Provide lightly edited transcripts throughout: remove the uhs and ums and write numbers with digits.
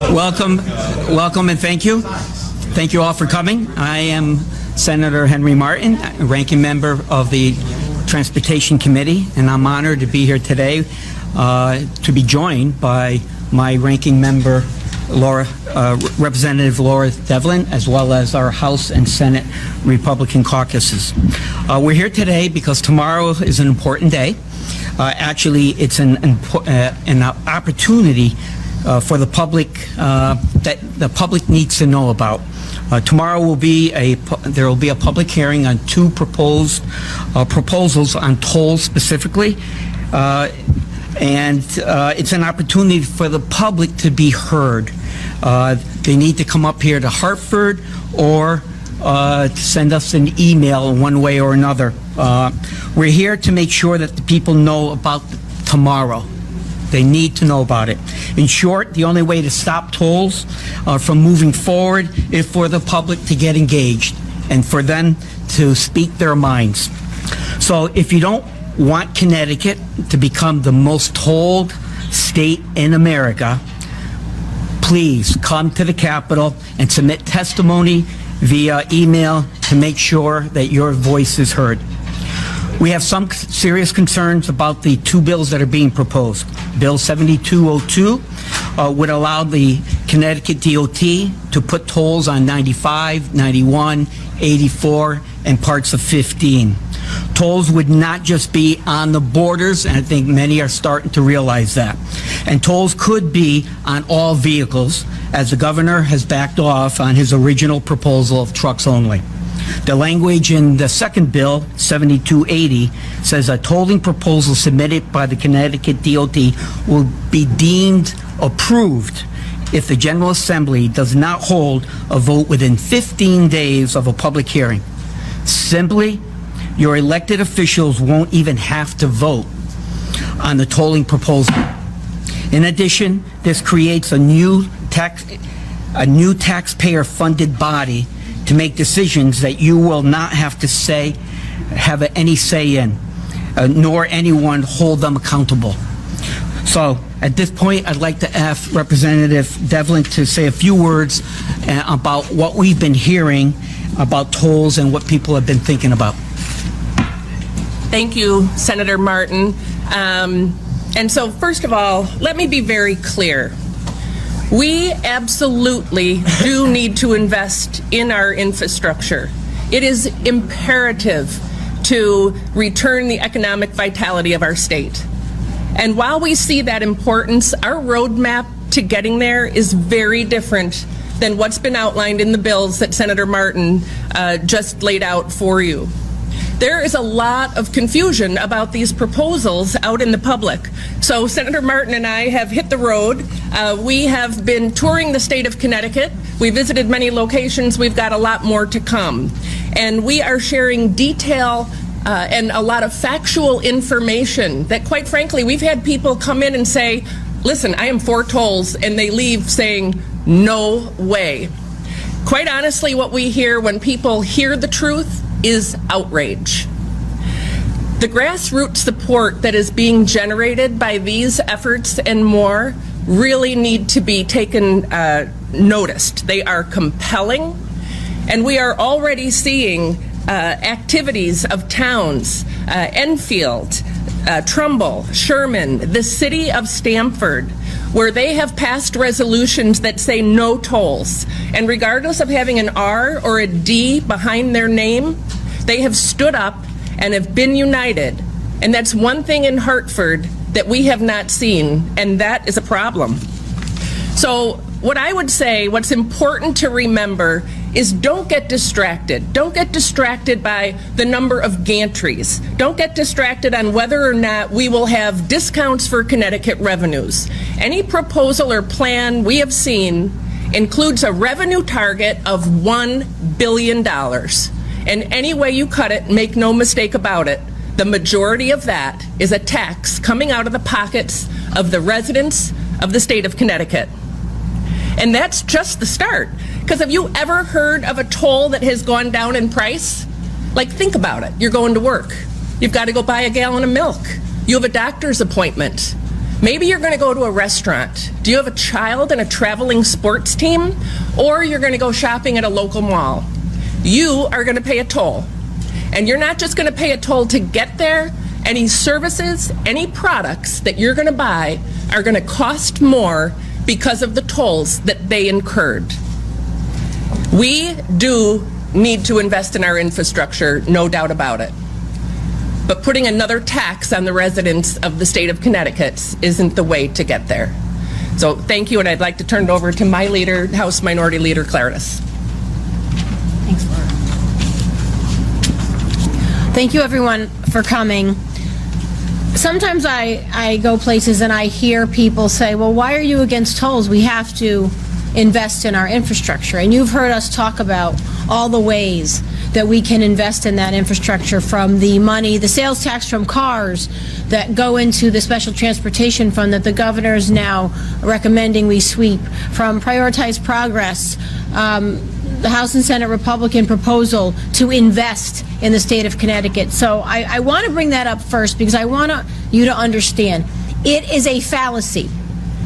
Welcome, and thank you. Thank you all for coming. I am Senator Henry Martin, ranking member of the Transportation Committee, and I'm honored to be here today to be joined by my ranking member, Representative Laura Devlin, as well as our House and Senate Republican caucuses. We're here today because tomorrow is an important day. Actually, it's an opportunity for the public that the public needs to know about. Tomorrow there will be a public hearing on two proposals on tolls specifically, and it's an opportunity for the public to be heard. They need to come up here to Hartford or to send us an email one way or another. We're here to make sure that the people know about tomorrow. They need to know about it. In short, the only way to stop tolls from moving forward is for the public to get engaged and for them to speak their minds. So if you don't want Connecticut to become the most tolled state in America, please come to the Capitol and submit testimony via email to make sure that your voice is heard. We have some serious concerns about the two bills that are being proposed. Bill 7202 would allow the Connecticut DOT to put tolls on 95, 91, 84, and parts of 15. Tolls would not just be on the borders, and I think many are starting to realize that. And tolls could be on all vehicles, as the governor has backed off on his original proposal of trucks only. The language in the second bill, 7280, says a tolling proposal submitted by the Connecticut DOT will be deemed approved if the General Assembly does not hold a vote within 15 days of a public hearing. Simply, your elected officials won't even have to vote on the tolling proposal. In addition, this creates a new taxpayer-funded body to make decisions that you will not have any say in, nor anyone hold them accountable. So at this point, I'd like to ask Representative Devlin to say a few words about what we've been hearing about tolls and what people have been thinking about. Thank you, Senator Martin. And so first of all, let me be very clear. We absolutely do need to invest in our infrastructure. It is imperative to return the economic vitality of our state. And while we see that importance, our roadmap to getting there is very different than what's been outlined in the bills that Senator Martin just laid out for you. There is a lot of confusion about these proposals out in the public. So Senator Martin and I have hit the road. We have been touring the state of Connecticut. We visited many locations. We've got a lot more to come. And we are sharing detail and a lot of factual information that, quite frankly, we've had people come in and say, listen, I am for tolls, and they leave saying, no way. Quite honestly, what we hear when people hear the truth is outrage. The grassroots support that is being generated by these efforts and more really need to be taken noticed. They are compelling, and we are already seeing activities of towns, Enfield, Trumbull, Sherman, the city of Stamford, where they have passed resolutions that say no tolls. And regardless of having an R or a D behind their name, they have stood up and have been united. And that's one thing in Hartford that we have not seen, and that is a problem. So what I would say, what's important to remember is don't get distracted. Don't get distracted by the number of gantries. Don't get distracted on whether or not we will have discounts for Connecticut revenues. Any proposal or plan we have seen includes a revenue target of $1 billion. And any way you cut it, make no mistake about it, the majority of that is a tax coming out of the pockets of the residents of the state of Connecticut. And that's just the start. Because have you ever heard of a toll that has gone down in price? Like, think about it. You're going to work. You've got to go buy a gallon of milk. You have a doctor's appointment. Maybe you're going to go to a restaurant. Do you have a child and a traveling sports team? Or you're going to go shopping at a local mall? You are going to pay a toll. And you're not just going to pay a toll to get there. Any services, any products that you're going to buy are going to cost more because of the tolls that they incurred. We do need to invest in our infrastructure, no doubt about it. But putting another tax on the residents of the state of Connecticut isn't the way to get there. So thank you, and I'd like to turn it over to my leader, House Minority Leader Claridis. Thanks, Laura. Thank you, everyone, for coming. Sometimes I go places and I hear people say, well, why are you against tolls? We have to invest in our infrastructure. And you've heard us talk about all the ways that we can invest in that infrastructure, from the money, the sales tax from cars that go into the special transportation fund that the governor is now recommending we sweep, from prioritized progress, the House and Senate Republican proposal to invest in the state of Connecticut. So I want to bring that up first because I want you to understand it is a fallacy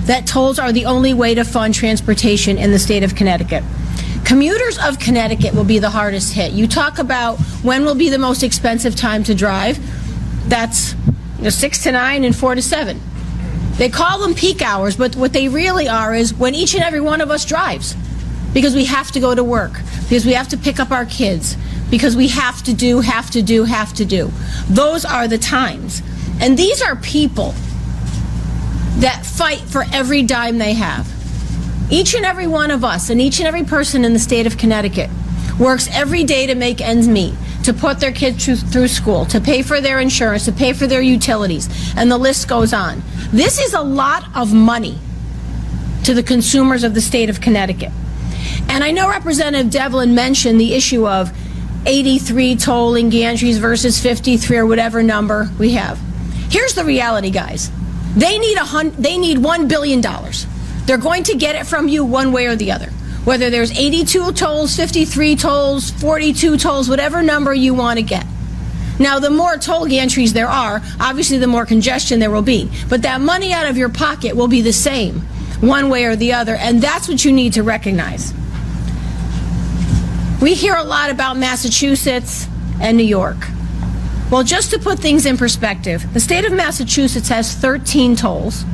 that tolls are the only way to fund transportation in the state of Connecticut. Commuters of Connecticut will be the hardest hit. You talk about when will be the most expensive time to drive. That's 6 to 9 and 4 to 7. They call them peak hours, but what they really are is when each and every one of us drives. Because we have to go to work, because we have to pick up our kids, because we have to do. Those are the times. And these are people that fight for every dime they have. Each and every one of us and each and every person in the state of Connecticut works every day to make ends meet, to put their kids through school, to pay for their insurance, to pay for their utilities, and the list goes on. This is a lot of money to the consumers of the state of Connecticut. And I know Representative Devlin mentioned the issue of 83 tolling gantries versus 53 or whatever number we have. Here's the reality, guys. They need $1 billion. They're going to get it from you one way or the other. Whether there's 82 tolls, 53 tolls, 42 tolls, whatever number you want to get. Now, the more toll gantries there are, obviously the more congestion there will be. But that money out of your pocket will be the same, one way or the other, and that's what you need to recognize. We hear a lot about Massachusetts and New York. Well, just to put things in perspective, the state of Massachusetts has 13 tolls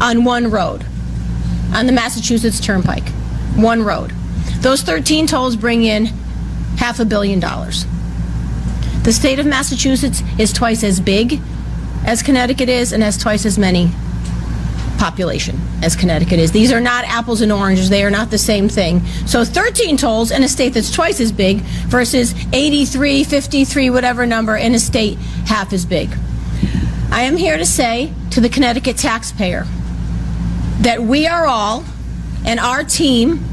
on one road, on the Massachusetts Turnpike, one road. Those 13 tolls bring in $500 million. The state of Massachusetts is twice as big as Connecticut is and has twice as many population as Connecticut is. These are not apples and oranges. They are not the same thing. So 13 tolls in a state that's twice as big versus 83, 53, whatever number in a state half as big. I am here to say to the Connecticut taxpayer that we are all, and our team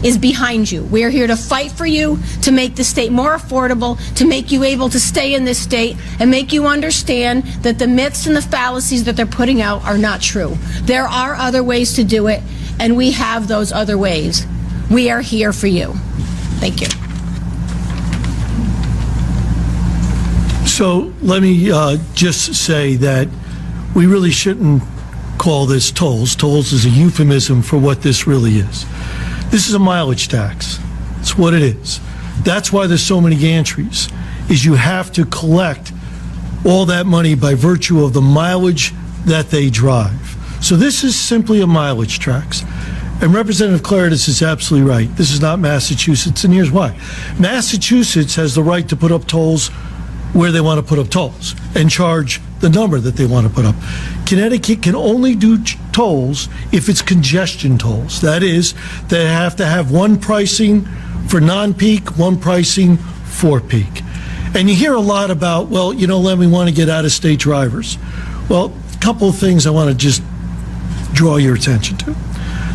is behind you. We are here to fight for you, to make the state more affordable, to make you able to stay in this state, and make you understand that the myths and the fallacies that they're putting out are not true. There are other ways to do it, and we have those other ways. We are here for you. Thank you. So let me just say that we really shouldn't call this tolls. Tolls is a euphemism for what this really is. This is a mileage tax. It's what it is. That's why there's so many gantries, is you have to collect all that money by virtue of the mileage that they drive. So this is simply a mileage tax. And Representative Claridis is absolutely right. This is not Massachusetts, and here's why. Massachusetts has the right to put up tolls where they want to put up tolls and charge the number that they want to put up. Connecticut can only do tolls if it's congestion tolls. That is, they have to have one pricing for non-peak, one pricing for peak. And you hear a lot about, well, you know, we want to get out-of-state drivers. Well, a couple of things I want to just draw your attention to.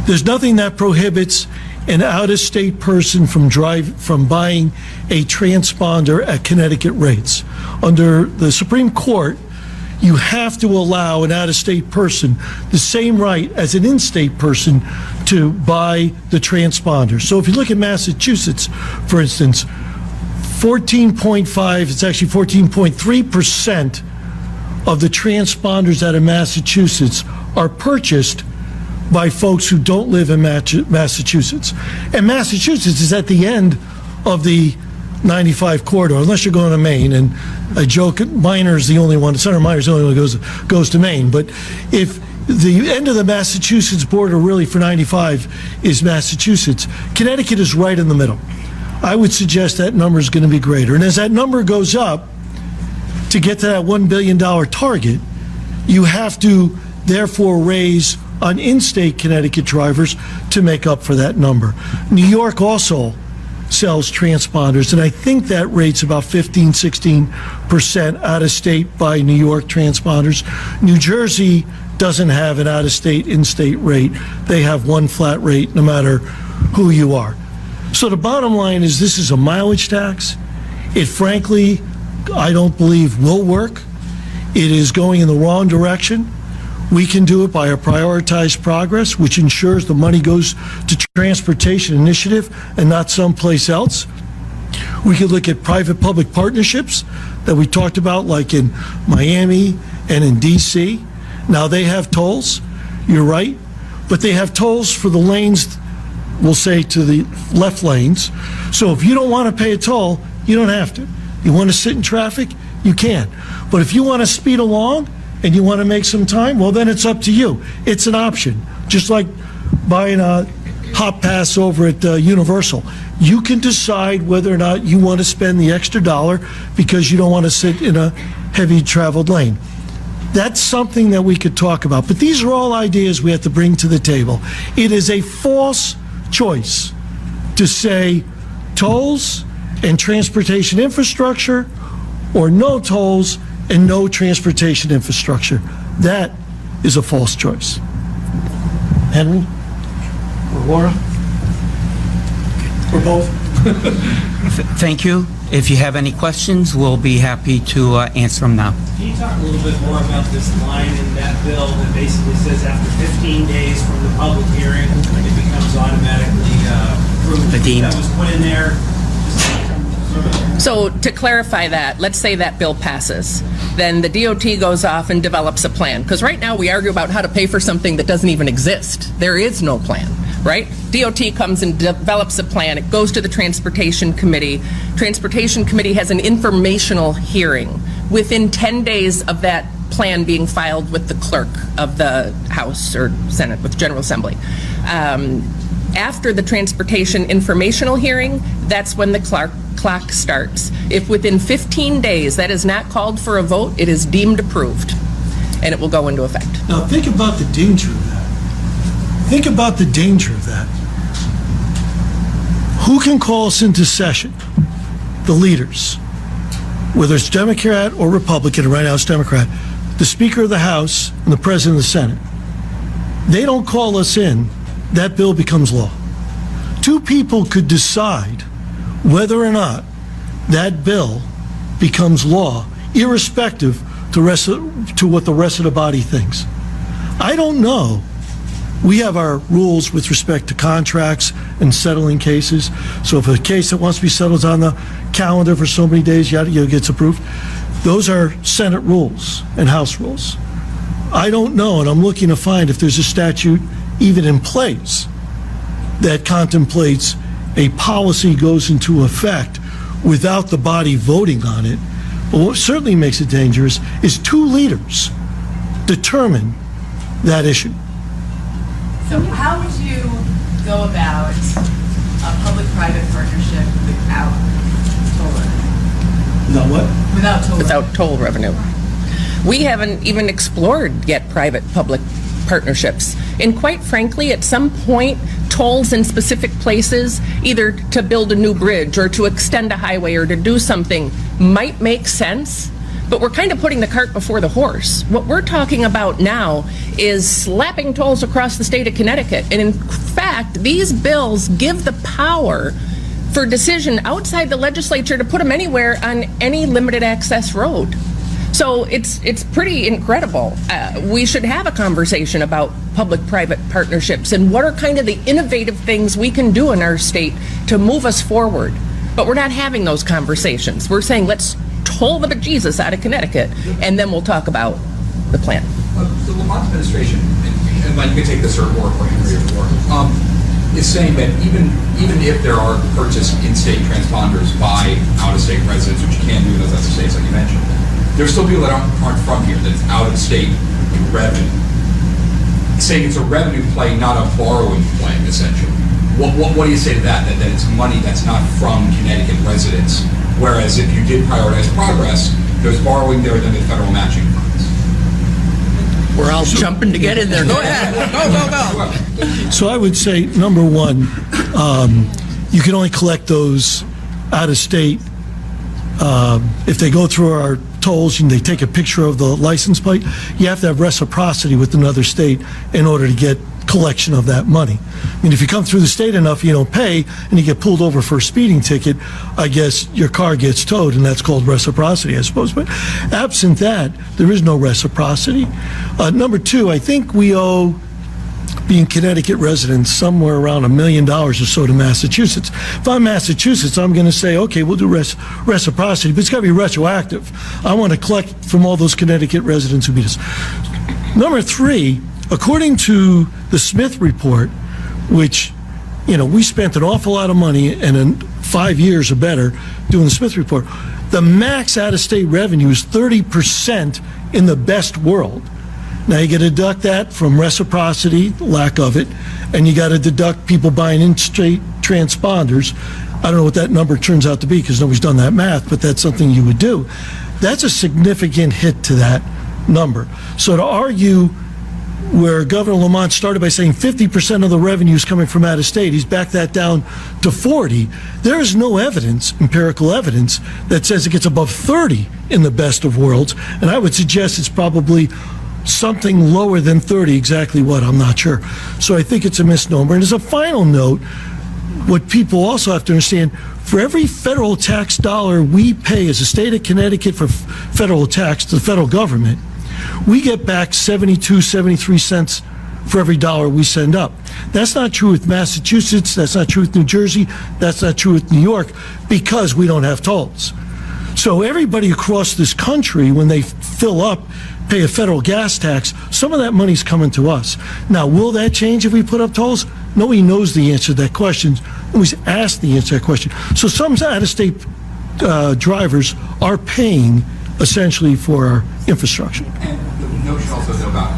There's nothing that prohibits an out-of-state person from buying a transponder at Connecticut rates. Under the Supreme Court, you have to allow an out-of-state person the same right as an in-state person to buy the transponder. So if you look at Massachusetts, for instance, 14.5, it's actually 14.3% of the transponders out of Massachusetts are purchased by folks who don't live in Massachusetts. And Massachusetts is at the end of the 95 corridor, unless you're going to Maine. And I joke, Minor's the only one, Senator Minor's the only one who goes to Maine. But if the end of the Massachusetts border really for 95 is Massachusetts, Connecticut is right in the middle. I would suggest that number is going to be greater. And as that number goes up, to get to that $1 billion target, you have to therefore raise on in-state Connecticut drivers to make up for that number. New York also sells transponders, and I think that rate's about 15-16% out-of-state by New York transponders. New Jersey doesn't have an out-of-state, in-state rate. They have one flat rate no matter who you are. So the bottom line is this is a mileage tax. It frankly, I don't believe will work. It is going in the wrong direction. We can do it by a prioritized progress, which ensures the money goes to transportation initiative and not someplace else. We could look at private-public partnerships that we talked about, like in Miami and in D.C. Now, they have tolls, you're right, but they have tolls for the lanes, we'll say, to the left lanes. So if you don't want to pay a toll, you don't have to. You want to sit in traffic, you can. But if you want to speed along and you want to make some time, well, then it's up to you. It's an option, just like buying a hop pass over at Universal. You can decide whether or not you want to spend the extra dollar because you don't want to sit in a heavy traveled lane. That's something that we could talk about. But these are all ideas we have to bring to the table. It is a false choice to say tolls and transportation infrastructure or no tolls and no transportation infrastructure. That is a false choice. Henry? Or Laura? Or both? Thank you. If you have any questions, we'll be happy to answer them now. Can you talk a little bit more about this line in that bill that basically says after 15 days from the public hearing, it becomes automatically approved? Deemed. That was put in there. So to clarify that, let's say that bill passes. Then the DOT goes off and develops a plan. Because right now we argue about how to pay for something that doesn't even exist. There is no plan, right? DOT comes and develops a plan. It goes to the Transportation Committee. Transportation Committee has an informational hearing within 10 days of that plan being filed with the clerk of the House or Senate, with General Assembly. After the transportation informational hearing, that's when the clock starts. If within 15 days that is not called for a vote, it is deemed approved, and it will go into effect. Now think about the danger of that. Think about the danger of that. Who can call us into session? The leaders. Whether it's Democrat or Republican, and right now it's Democrat, the Speaker of the House and the President of the Senate. They don't call us in, that bill becomes law. Two people could decide whether or not that bill becomes law, irrespective to what the rest of the body thinks. I don't know. We have our rules with respect to contracts and settling cases. So if a case that wants to be settled on the calendar for so many days, gets approved. Those are Senate rules and House rules. I don't know, and I'm looking to find if there's a statute even in place that contemplates a policy goes into effect without the body voting on it. But what certainly makes it dangerous is two leaders determine that issue. So how would you go about a public-private partnership without toll revenue? Now what? Without toll Without toll revenue. We haven't even explored yet private-public partnerships. And quite frankly, at some point, tolls in specific places, either to build a new bridge or to extend a highway or to do something, might make sense, but we're kind of putting the cart before the horse. What we're talking about now is slapping tolls across the state of Connecticut. And in fact, these bills give the power for decision outside the legislature to put them anywhere on any limited access road. So it's pretty incredible. We should have a conversation about public-private partnerships and what are kind of the innovative things we can do in our state to move us forward. But we're not having those conversations. We're saying let's toll the bejesus out of Connecticut, and then we'll talk about the plan. the Lamont administration, and like, you can take this or Henry or is saying that even if there are purchased in-state transponders by out-of-state residents, which you can do in those other states, like you mentioned, there's still people that aren't from here, that's out-of-state revenue. Saying it's a revenue play, not a borrowing play, essentially. What do you say to that? That it's money that's not from Connecticut residents, whereas if you did prioritize progress, there's borrowing there than the federal matching funds. We're all jumping to get in there. Go ahead. Go. So I would say, number one, you can only collect those out of state if they go through our tolls and they take a picture of the license plate. You have to have reciprocity with another state in order to get collection of that money. I mean, if you come through the state enough, you don't pay, and you get pulled over for a speeding ticket, I guess your car gets towed, and that's called reciprocity, I suppose. But absent that, there is no reciprocity. Number two, I think we owe, being Connecticut residents, somewhere around $1 million or so to Massachusetts. If I'm Massachusetts, I'm going to say, okay, we'll do reciprocity, but it's got to be retroactive. I want to collect from all those Connecticut residents who beat us. Number three, according to the Smith report, which, you know, we spent an awful lot of money, and in 5 years or better doing the Smith report, the max out-of-state revenue is 30% in the best world. Now you got to deduct that from reciprocity, lack of it, and you got to deduct people buying in-state transponders. I don't know what that number turns out to be because nobody's done that math, but that's something you would do. That's a significant hit to that number. So to argue where Governor Lamont started by saying 50% of the revenue is coming from out of state, he's backed that down to 40. There is no evidence, empirical evidence, that says it gets above 30 in the best of worlds, and I would suggest it's probably something lower than 30. Exactly what, I'm not sure. So I think it's a misnomer. And as a final note, what people also have to understand, for every federal tax dollar we pay as a state of Connecticut for federal tax to the federal government, we get back 73 cents for every dollar we send up. That's not true with Massachusetts, that's not true with New Jersey, that's not true with New York, because we don't have tolls. So everybody across this country, when they fill up, pay a federal gas tax, some of that money's coming to us. Now, will that change if we put up tolls? Nobody knows the answer to that question. Nobody's asked the answer to that question. So some out-of-state drivers are paying essentially for our infrastructure. And the notion also though about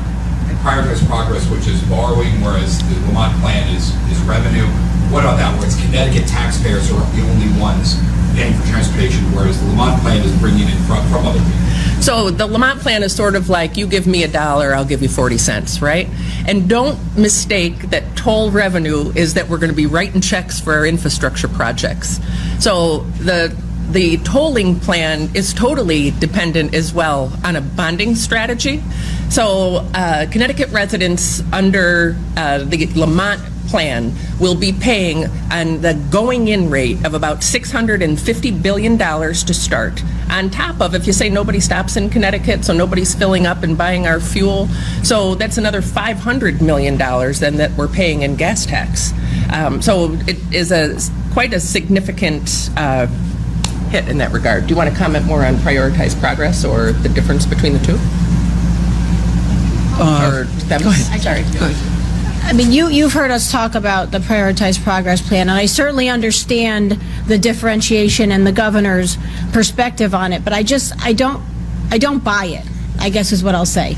prioritized progress, which is borrowing, whereas the Lamont plan is revenue. What about that, where it's Connecticut taxpayers who are the only ones paying for transportation, whereas the Lamont plan is bringing it from other people? So the Lamont plan is sort of like, you give me $1, I'll give you 40 cents, right? And don't mistake that toll revenue is that we're going to be writing checks for our infrastructure projects. So the tolling plan is totally dependent as well on a bonding strategy. So Connecticut residents under the Lamont plan will be paying on the going-in rate of about $650 billion to start. On top of, if you say nobody stops in Connecticut, so nobody's filling up and buying our fuel, so that's another $500 million then that we're paying in gas tax. So it is quite a significant hit in that regard. Do you want to comment more on prioritized progress or the difference between the two? Or them? Go ahead. Sorry. Go ahead. I mean, you've heard us talk about the prioritized progress plan, and I certainly understand the differentiation and the governor's perspective on it, but I don't buy it, I guess is what I'll say.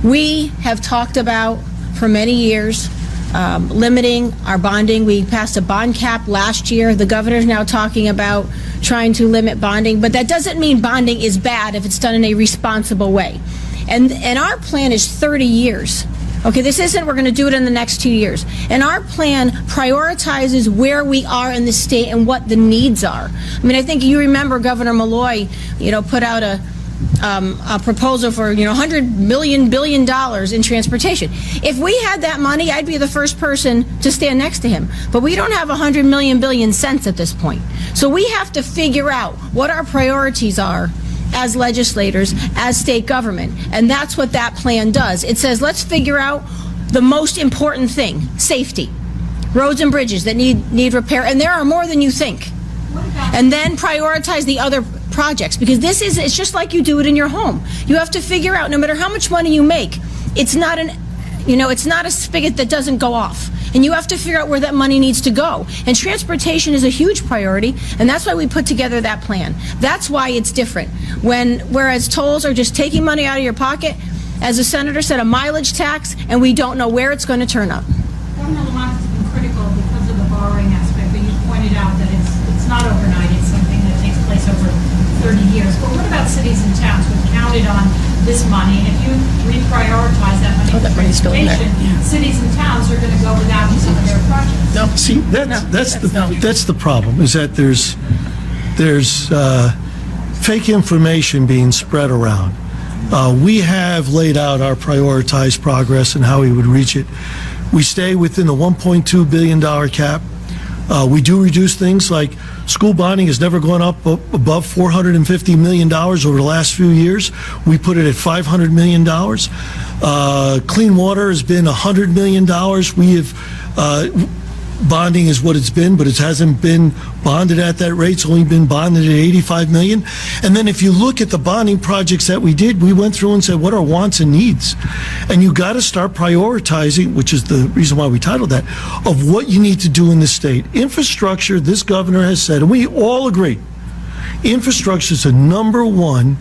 We have talked about for many years limiting our bonding. We passed a bond cap last year. The governor's now talking about trying to limit bonding, but that doesn't mean bonding is bad if it's done in a responsible way. And our plan is 30 years. Okay, this isn't we're going to do it in the next 2 years. And our plan prioritizes where we are in the state and what the needs are. I mean, I think you remember Governor Malloy, put out a proposal for, $100 billion in transportation. If we had that money, I'd be the first person to stand next to him. But we don't have 100 billion cents at this point. So we have to figure out what our priorities are as legislators, as state government. And that's what that plan does. It says, let's figure out the most important thing, safety. Roads and bridges that need repair, and there are more than you think. And then prioritize the other projects, because it's just like you do it in your home. You have to figure out, no matter how much money you make, it's not it's not a spigot that doesn't go off. And you have to figure out where that money needs to go. And transportation is a huge priority, and that's why we put together that plan. That's why it's different. Whereas tolls are just taking money out of your pocket, as the senator said, a mileage tax, and we don't know where it's going to turn up. Governor Lamont has been critical because of the borrowing aspect, but you pointed out that it's not overnight, it's something that takes place over 30 years. But what about cities and towns who've counted on this money? And if you reprioritize that money for transportation, cities and towns are going to go without some of their projects. See, that's the problem, is that there's fake information being spread around. We have laid out our prioritized progress and how we would reach it. We stay within the $1.2 billion cap. We do reduce things like school bonding has never gone up above $450 million over the last few years. We put it at $500 million. Clean water has been $100 million. We have bonding is what it's been, but it hasn't been bonded at that rate. It's only been bonded at $85 million. And then if you look at the bonding projects that we did, we went through and said, what are wants and needs? And you got to start prioritizing, which is the reason why we titled that, of what you need to do in the state. Infrastructure, this governor has said, and we all agree, infrastructure is the number one,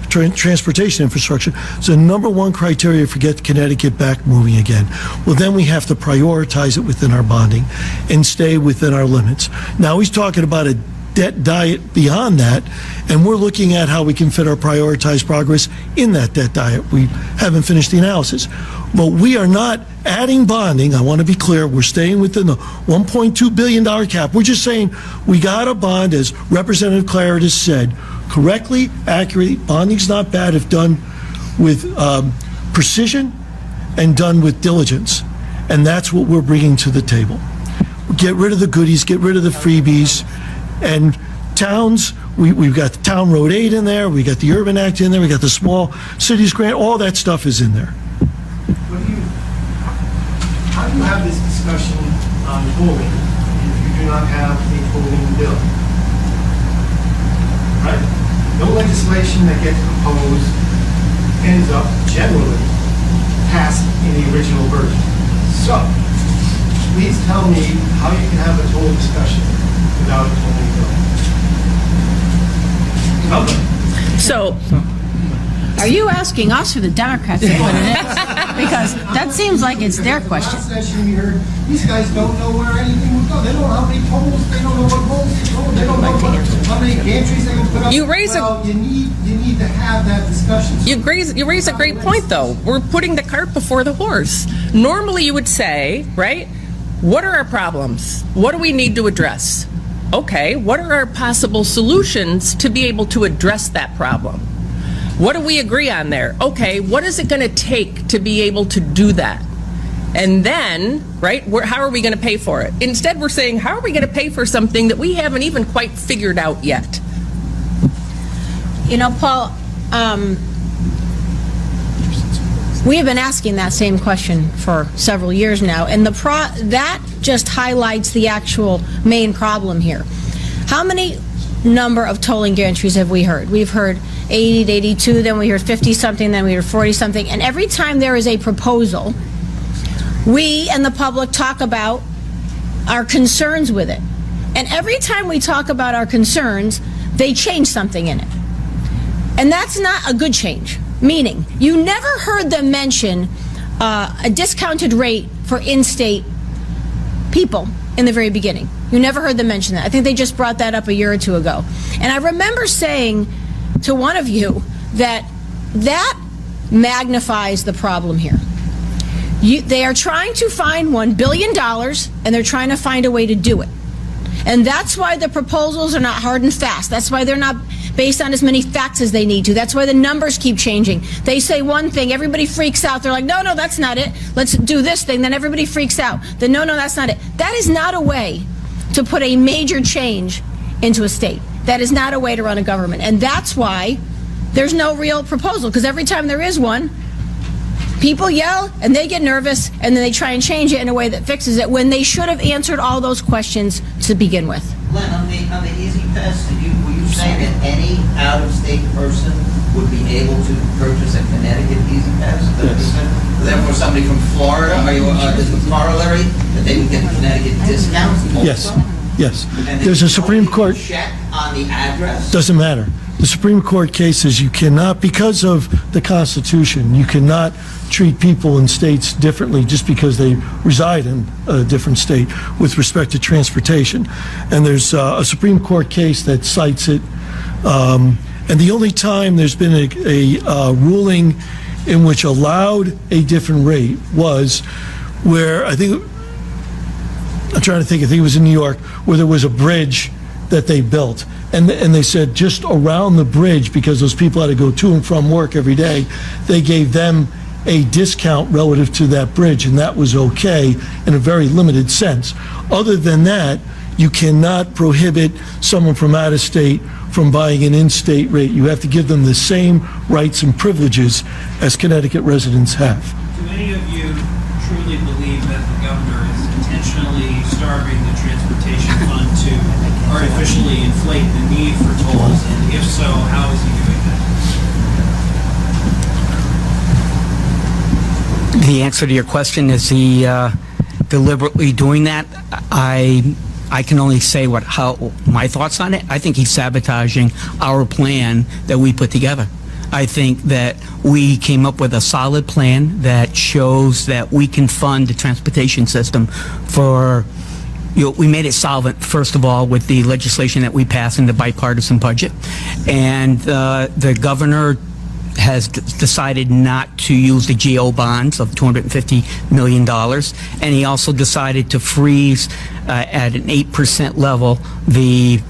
transportation infrastructure is the number one criteria for get Connecticut back moving again. Well, then we have to prioritize it within our bonding and stay within our limits. Now he's talking about a debt diet beyond that, and we're looking at how we can fit our prioritized progress in that debt diet. We haven't finished the analysis, but we are not adding bonding. I want to be clear, we're staying within the $1.2 billion cap. We're just saying we got a bond, as Representative Claret has said, correctly, accurately. Bonding's not bad if done with precision and done with diligence. And that's what we're bringing to the table. Get rid of the goodies, get rid of the freebies. And towns, we've got the Town Road 8 in there, we got the Urban Act in there, we got the Small Cities Grant, all that stuff is in there. How do you have this discussion on tolling if you do not have a tolling bill? Right? No legislation that gets proposed ends up generally passed in the original version. So, please tell me how you can have a toll discussion without a tolling bill. Tell me. So, Are you asking us or the Democrats what it is? Because that seems like it's their question. Last session we heard, these guys don't know where anything would go. They don't know how many tolls, they don't know what roads they toll, they don't know how many gantries they can put up. You raise you need to have that discussion. You raise a great point, though. We're putting the cart before the horse. Normally you would say, right, what are our problems? What do we need to address? Okay, what are our possible solutions to be able to address that problem? What do we agree on there? Okay, what is it going to take to be able to do that? And then, right, how are we going to pay for it? Instead, we're saying, how are we going to pay for something that we haven't even quite figured out yet? You know, Paul, we have been asking that same question for several years now, and that just highlights the actual main problem here. How many number of tolling gantries have we heard? We've heard 80 to 82, then we heard 50-something, then we heard 40-something, and every time there is a proposal, we and the public talk about our concerns with it. And every time we talk about our concerns, they change something in it. And that's not a good change. Meaning, you never heard them mention a discounted rate for in-state people in the very beginning. You never heard them mention that. I think they just brought that up a year or two ago. And I remember saying to one of you that magnifies the problem here. They are trying to find $1 billion, and they're trying to find a way to do it. And that's why the proposals are not hard and fast. That's why they're not based on as many facts as they need to. That's why the numbers keep changing. They say one thing, everybody freaks out. They're like, no, that's not it. Let's do this thing. Then everybody freaks out. Then no, that's not it. That is not a way to put a major change into a state. That is not a way to run a government. And that's why there's no real proposal, because every time there is one, people yell and they get nervous and then they try and change it in a way that fixes it when they should have answered all those questions to begin with. Glenn, on the Easy Pass, will you say that any out-of-state person would be able to purchase a Connecticut Easy Pass? Yes. Therefore, somebody from Florida, is the corollary that they would get a Connecticut discount? Yes, yes. And There's a Supreme Court, check on the address? doesn't matter. The Supreme Court case says you cannot, because of the Constitution, you cannot treat people in states differently just because they reside in a different state with respect to transportation. And there's a Supreme Court case that cites it. And the only time there's been a ruling in which allowed a different rate was where, I think it was in New York, where there was a bridge that they built. And they said just around the bridge, because those people had to go to and from work every day, they gave them a discount relative to that bridge, and that was okay in a very limited sense. Other than that, you cannot prohibit someone from out of state from buying an in-state rate. You have to give them the same rights and privileges as Connecticut residents have. Do any of you truly believe that the governor is intentionally starving the transportation fund to artificially inflate the need for tolls? And if so, how is he doing that? The answer to your question, is he deliberately doing that? I can only say how my thoughts on it. I think he's sabotaging our plan that we put together. I think that we came up with a solid plan that shows that we can fund the transportation system for, we made it solvent, first of all, with the legislation that we passed in the bipartisan budget. And the governor has decided not to use the GO bonds of $250 million. And he also decided to freeze at an 8% level the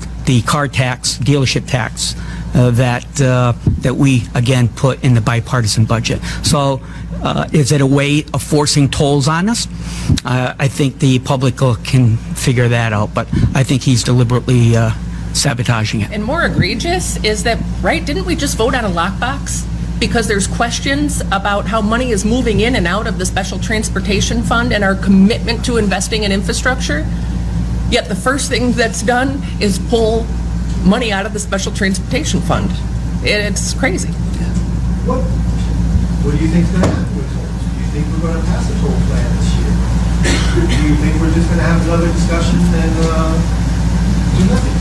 car tax, dealership tax that we, again, put in the bipartisan budget. So is it a way of forcing tolls on us? I think the public can figure that out, but I think he's deliberately sabotaging it. And more egregious is that, right, didn't we just vote on a lockbox? Because there's questions about how money is moving in and out of the Special Transportation Fund and our commitment to investing in infrastructure. Yet the first thing that's done is pull money out of the Special Transportation Fund. It's crazy. What do you think's going to happen with tolls? Do you think we're going to pass a toll plan this year? Do you think we're just going to have another discussion and do nothing?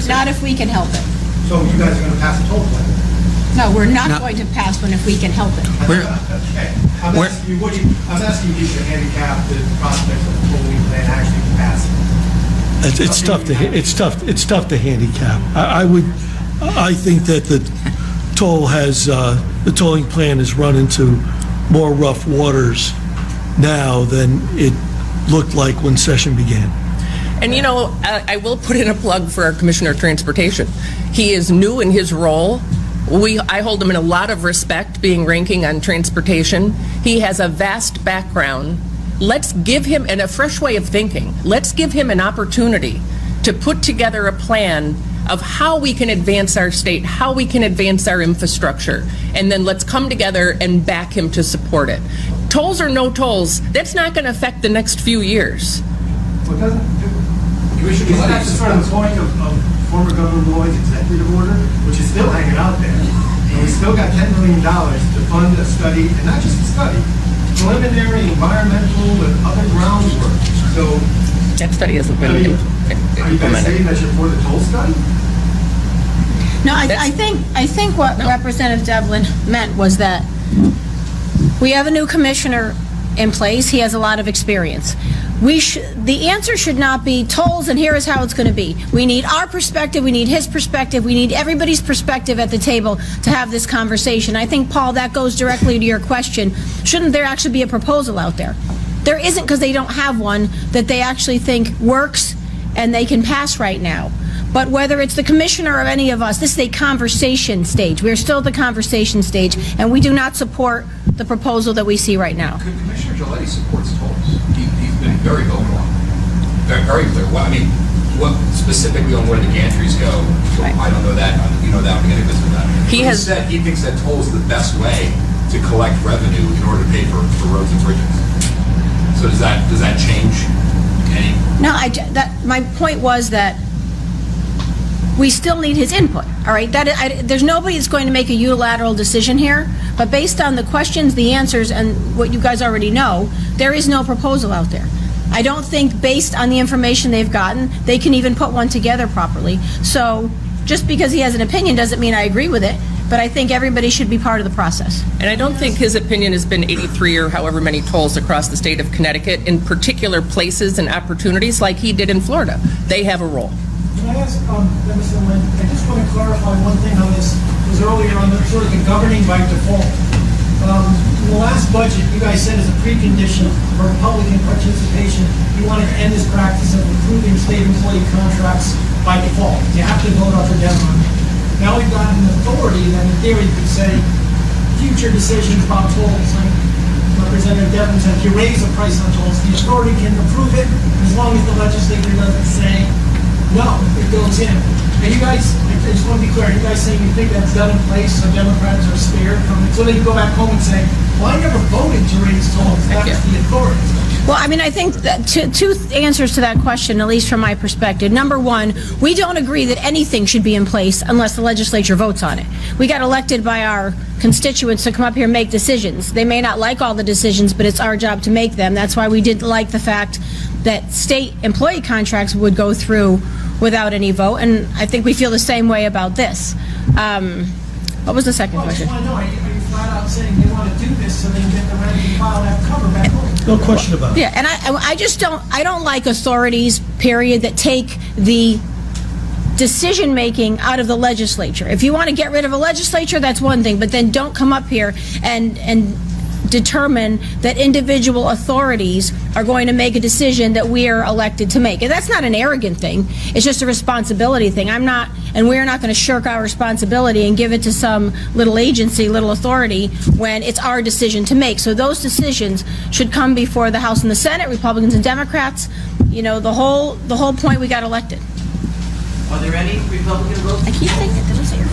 Not if we can help it. So you guys are going to pass a toll plan? No, we're not going to pass one if we can help it. Okay. I'm asking you to handicap the prospects of the tolling plan actually passing. It's tough to handicap. I think that the tolling plan has run into more rough waters now than it looked like when session began. And I will put in a plug for our Commissioner of Transportation. He is new in his role. I hold him in a lot of respect, being ranking on transportation. He has a vast background. Let's give him a fresh way of thinking. Let's give him an opportunity to put together a plan of how we can advance our state, how we can advance our infrastructure, and then let's come together and back him to support it. Tolls or no tolls, that's not going to affect the next few years. Well, isn't that sort of the point of former Governor Lloyd's executive order, which is still hanging out there? And we still got $10 million to fund a study, and not just a study, preliminary environmental and other groundwork. So That study hasn't been are you guys saying that you're for the toll study? No, I think what Representative Devlin meant was that we have a new commissioner in place. He has a lot of experience. The answer should not be tolls and here is how it's going to be. We need our perspective, we need his perspective, we need everybody's perspective at the table to have this conversation. I think, Paul, that goes directly to your question. Shouldn't there actually be a proposal out there? There isn't, because they don't have one that they actually think works and they can pass right now. But whether it's the commissioner or any of us, this is a conversation stage. We're still at the conversation stage, and we do not support the proposal that we see right now. Commissioner Gilletti supports tolls. He's been very vocal on it. Very clear. Well, I mean, what specifically on where the gantries go, Right. I don't know that. You know that. I'm going to get to that. He has said he thinks that toll is the best way to collect revenue in order to pay for roads and bridges. So does that change any? No, my point was that we still need his input, all right? There's nobody that's going to make a unilateral decision here, but based on the questions, the answers, and what you guys already know, there is no proposal out there. I don't think, based on the information they've gotten, they can even put one together properly. So just because he has an opinion doesn't mean I agree with it, but I think everybody should be part of the process. And I don't think his opinion has been 83 or however many tolls across the state of Connecticut in particular places and opportunities like he did in Florida. They have a role. Can I ask, Mr. Lynn, I just want to clarify one thing on this, was earlier on the sort of the governing by default. In the last budget, you guys said as a precondition for Republican participation, you wanted to end this practice of approving state employee contracts by default. You have to vote up or down on it. Now we've got an authority that in theory could say future decisions about tolls, like Representative Devlin said, if you raise the price on tolls, the authority can approve it as long as the legislature doesn't say, no, it goes in. And you guys, I just want to be clear, you guys saying you think that's done in place so Democrats are spared from it, so they can go back home and say, well, I never voted to raise tolls, that was the authority. Well, I mean, I think that two answers to that question, at least from my perspective. Number one, we don't agree that anything should be in place unless the legislature votes on it. We got elected by our constituents to come up here and make decisions. They may not like all the decisions, but it's our job to make them. That's why we didn't like the fact that state employee contracts would go through without any vote, and I think we feel the same way about this. What was the second question? I just want to know, are you flat out saying they want to do this so they can get the rank and file and have cover back home? No question about it. Yeah, and I don't like authorities, period, that take the decision-making out of the legislature. If you want to get rid of a legislature, that's one thing, but then don't come up here and determine that individual authorities are going to make a decision that we are elected to make. And that's not an arrogant thing. It's just a responsibility thing. We're not going to shirk our responsibility and give it to some little agency, little authority, when it's our decision to make. So those decisions should come before the House and the Senate, Republicans and Democrats. You know, the whole point we got elected. Are there any Republican votes? I keep thinking that was here.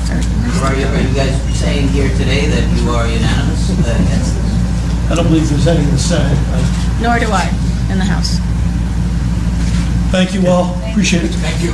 Are you guys saying here today that you are unanimous against this? I don't believe there's any in the Senate. Nor do I in the House. Thank you all. Appreciate it. Thank you.